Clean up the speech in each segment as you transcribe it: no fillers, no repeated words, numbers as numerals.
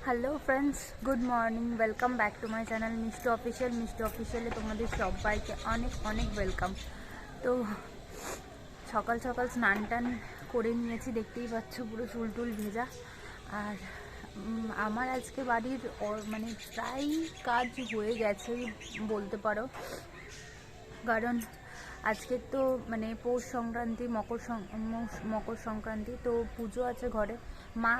Hello friends, good morning. Welcome back to my channel মিষ্টি অফিসিয়ালে তোমাদের সবাইকে অনেক অনেক ওয়েলকাম। তো সকাল সকাল স্নান টান করে নিয়েছি, দেখতেই পাচ্ছ পুরো চুল টুল ভেজা। আর আমার আজকে বাড়ির মানে প্রায় কাজ হয়ে গেছেই বলতে পারো, কারণ আজকে তো মানে পৌষ সংক্রান্তি, মকর সংক্রান্তি, তো পুজো আছে ঘরে। মা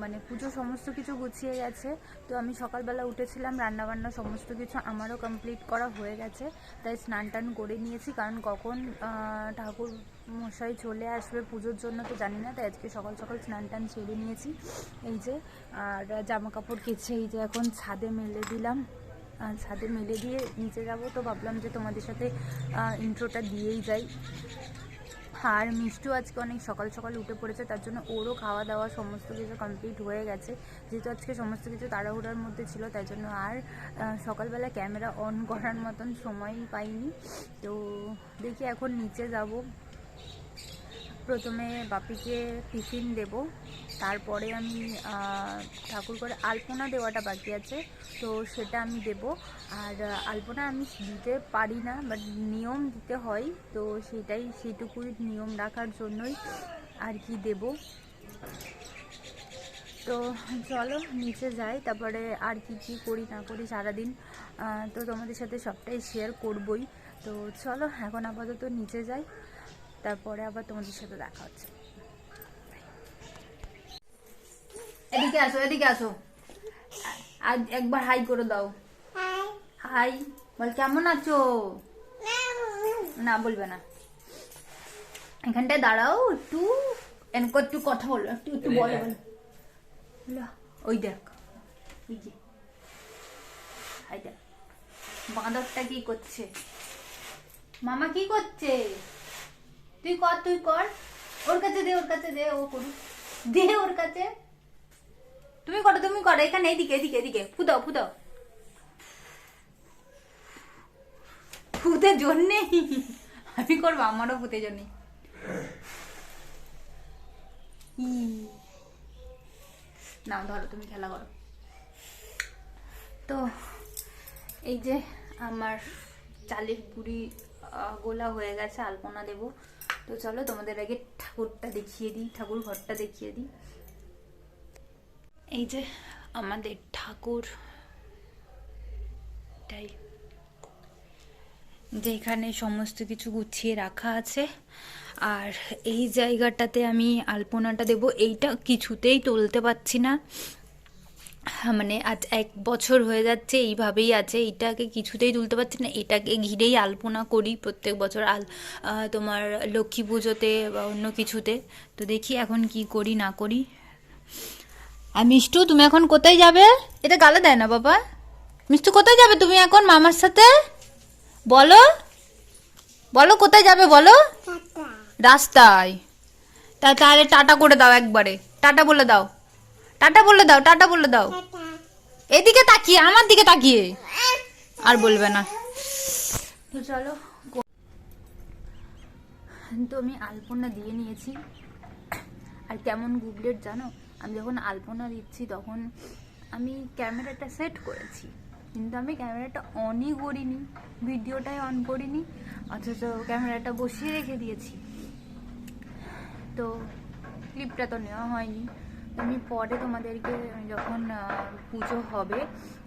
মানে পুজো সমস্ত কিছু গুছিয়ে গেছে। তো আমি সকালবেলা উঠেছিলাম, রান্নাবান্না সমস্ত কিছু আমারও কমপ্লিট করা হয়ে গেছে, তাই স্নান টান করে নিয়েছি। কারণ কখন ঠাকুর মশাই চলে আসবে পুজোর জন্য তো জানি না, তাই আজকে সকাল সকাল স্নান টান সেরে নিয়েছি। এই যে আর জামা কাপড় কেচে এই যে এখন ছাদে মেলে দিলাম। ছাদে মেলে দিয়ে নিচে যাব, তো ভাবলাম যে তোমাদের সাথে ইন্ট্রোটা দিয়েই যাই। আর মিষ্টু আজকে অনেক সকাল সকাল উঠে পড়েছে, তার জন্য ওরও খাওয়া দাওয়া সমস্ত কিছু কমপ্লিট হয়ে গেছে। যেহেতু আজকে সমস্ত কিছু তাড়াহুড়ার মধ্যে ছিল, তাই জন্য আর সকালবেলা ক্যামেরা অন করার মতন সময়ই পাইনি। তো দেখি এখন নিচে যাব, প্রথমে বাপিকে টিফিন দেব, তারপরে আমি ঠাকুর করে আলপনা দেওয়াটা বাকি আছে, তো সেটা আমি দেব। আর আলপনা আমি দিতে পারি না, বাট নিয়ম দিতে হয়, তো সেইটুকুই নিয়ম রাখার জন্যই আর কি দেব। তো চলো নিচে যাই, তারপরে আর কি করি না করি সারাদিন তো তোমাদের সাথে সবটাই শেয়ার করবই। তো চলো এখন আপাতত নিচে যাই, তারপরে আবার তোমাদের সাথে দেখা হচ্ছে। এদিকে আসো, এদিকে আসো, আজ একবার হাই করে দাও। হাই বল, কেমন আছো? না বলবে না, এখানটায় দাঁড়াও একটু, একটু কথা বলো, একটু একটু বলো বলো। ওই দেখ, ওই যে হাই দেখ, বাঁদরটা কি করছে, মামা কি করছে, তুই কর, ওর কাছে দে, ওর কাছে দে, ও করুক, দে ওর কাছে। তুমি করো, এখানে এদিকে এদিকে এদিকে ফুদাও ফুতে জন্যে আমি করবো, আমারও ফুতে জন্যে। নাও ধরো, তুমি খেলা করো। তো এই যে আমার চালের গুঁড়ি গোলা হয়ে গেছে, আলপনা দেব। তো চলো তোমাদের আগে ঠাকুরটা দেখিয়ে দিই, ঠাকুর ঘরটা দেখিয়ে দিই। এই যে আমাদের ঠাকুর, তাই যেখানে সমস্ত কিছু গুছিয়ে রাখা আছে। আর এই জায়গাটাতে আমি আলপনাটা দেব। এইটা কিছুতেই তুলতে পারছি না, মানে আজ 1 বছর হয়ে যাচ্ছে এইভাবেই আছে, এটাকে কিছুতেই তুলতে পারছি না। এটাকে ঘিরেই আলপনা করি প্রত্যেক বছর, তোমার লক্ষ্মী পুজোতে বা অন্য কিছুতে। তো দেখি এখন কি করি না করি। আর মিষ্টু, তুমি এখন কোথায় যাবে? এটা গালে দেয় না বাবা। মিষ্টু, কোথায় যাবে তুমি এখন মামার সাথে? বলো বলো, কোথায় যাবে বলো? রাস্তায়। তাহলে টাটা করে দাও একবারে, টাটা বলে দাও, টাটা বলে দাও। এদিকে তাকিয়ে, আমার দিকে তাকিয়ে, আর বলবে না। তো চলো, তো আমি আলপনা দিয়ে নিয়েছি। আর কেমন গুগলেট জানো, আমি যখন আলপনা দিচ্ছি তখন আমি ক্যামেরাটা সেট করেছি, কিন্তু আমি ক্যামেরাটা অনই করিনি, ভিডিওটাই অন করিনি, অথচ ক্যামেরাটা বসিয়ে রেখে দিয়েছি। তো ক্লিপটা তো নেওয়া হয়নি। আমি পরে তোমাদেরকে যখন পুজো হবে,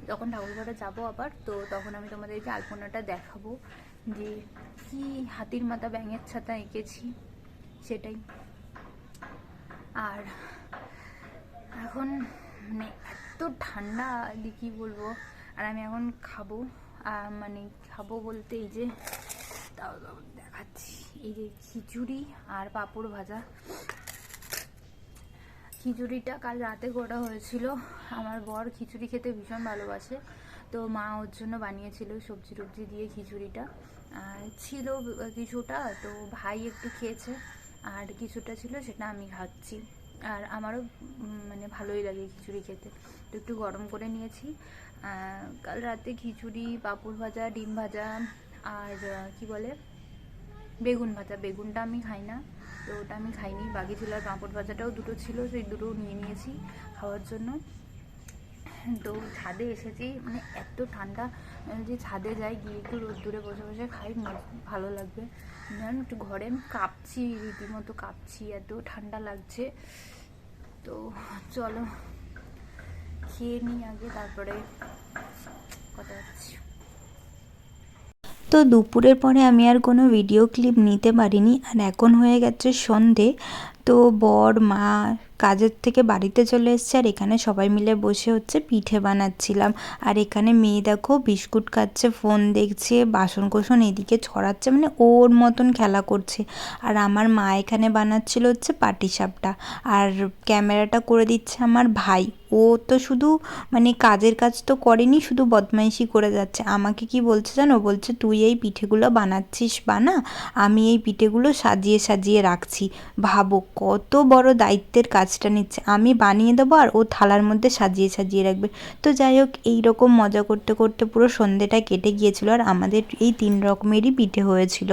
যখন ঠাকুরঘরে যাবো আবার, তো তখন আমি তোমাদেরকে আলপনাটা দেখাবো যে কি হাতির মাথা ব্যাঙের ছাতা এঁকেছি সেটাই। আর এখন মানে এত ঠান্ডা যে কী বলবো। আর আমি এখন খাবো, মানে খাবো বলতে এই যে তাও দেখাচ্ছি, এই যে খিচুড়ি আর পাঁপড় ভাজা। খিচুড়িটা কাল রাতে করা হয়েছিল, আমার বর খিচুড়ি খেতে ভীষণ ভালোবাসে, তো মা ওর জন্য বানিয়েছিল সবজি টবজি দিয়ে খিচুড়িটা। ছিল কিছুটা, তো ভাই একটু খেয়েছে, আর কিছুটা ছিল সেটা আমি খাচ্ছি। আর আমারও মানে ভালোই লাগে খিচুড়ি খেতে, তো একটু গরম করে নিয়েছি। কাল রাতে খিচুড়ি, পাঁপড় ভাজা, ডিম ভাজা, আর কি বলে বেগুন ভাজা। বেগুনটা আমি খাই না, তো ওটা আমি খাইনি, বাকি ছিল। আর পাঁপড় ভাজাটাও দুটো ছিল, সেই দুটো নিয়ে নিয়েছি খাওয়ার জন্য। তো ছাদে এসেছি, মানে এত ঠান্ডা যে ছাদে যাই, গিয়ে একটু রোদ্দুরে বসে বসে খাই, ভালো লাগবে। জানো একটু ঘরে আমি কাঁপছি, রীতিমতো কাঁপছি, এত ঠান্ডা লাগছে। তো চলো খেয়ে নিই আগে, তারপরে কথা হচ্ছে। তো দুপুরের পরে আমি আর কোনো ভিডিও ক্লিপ নিতে পারিনি, আর এখন হয়ে গেছে সন্ধে। তো বর মা কাজের থেকে বাড়িতে চলে এসছে, আর এখানে সবাই মিলে বসে হচ্ছে পিঠে বানাচ্ছিলাম। আর এখানে মেয়ে দেখো বিস্কুট খাচ্ছে, ফোন দেখছে, বাসন কোসন এদিকে ছড়াচ্ছে, মানে ওর মতন খেলা করছে। আর আমার মা এখানে বানাচ্ছিল হচ্ছে পাটিসাপটা, আর ক্যামেরাটা করে দিচ্ছে আমার ভাই। ও তো শুধু মানে কাজের কাজ তো করেনি, শুধু বদমাইশি করে যাচ্ছে। আমাকে কি বলছে জানো, বলছে তুই এই পিঠেগুলো বানাচ্ছিস বানা, আমি এই পিঠেগুলো সাজিয়ে সাজিয়ে রাখছি। ভাবো কত বড় দায়িত্বের কাজটা নিচ্ছে, আমি বানিয়ে দেবো আর ও থালার মধ্যে সাজিয়ে সাজিয়ে রাখবে। তো যাই হোক, এইরকম মজা করতে করতে পুরো সন্ধেটা কেটে গিয়েছিল, আর আমাদের এই 3 রকমেরই পিঠে হয়েছিল।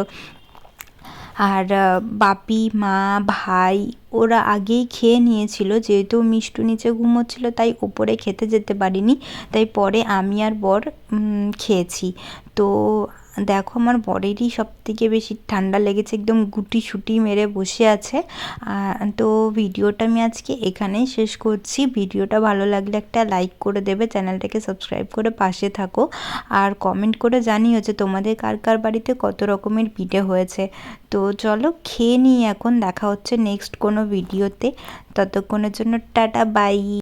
আর বাপি, মা, ভাই ওরা আগেই খেয়ে নিয়েছিল, যেহেতু মিষ্টু নিচে ঘুমোচ্ছিল তাই ওপরে খেতে যেতে পারিনি, তাই পরে আমি আর বর খেয়েছি। তো দেখো আমার বরেরই সবথেকে বেশি ঠান্ডা লেগেছে, একদম গুটি সুটি মেরে বসে আছে। তো ভিডিওটা আমি আজকে এখানেই শেষ করছি। ভিডিওটা ভালো লাগলে একটা লাইক করে দেবে, চ্যানেলটাকে সাবস্ক্রাইব করে পাশে থাকো, আর কমেন্ট করে জানিও যে তোমাদের কার কার বাড়িতে কত রকমের পিঠে হয়েছে। তো চলো খেয়ে নিই এখন, দেখা হচ্ছে নেক্সট কোনো ভিডিওতে। ততক্ষণের জন্য টাটা বাই।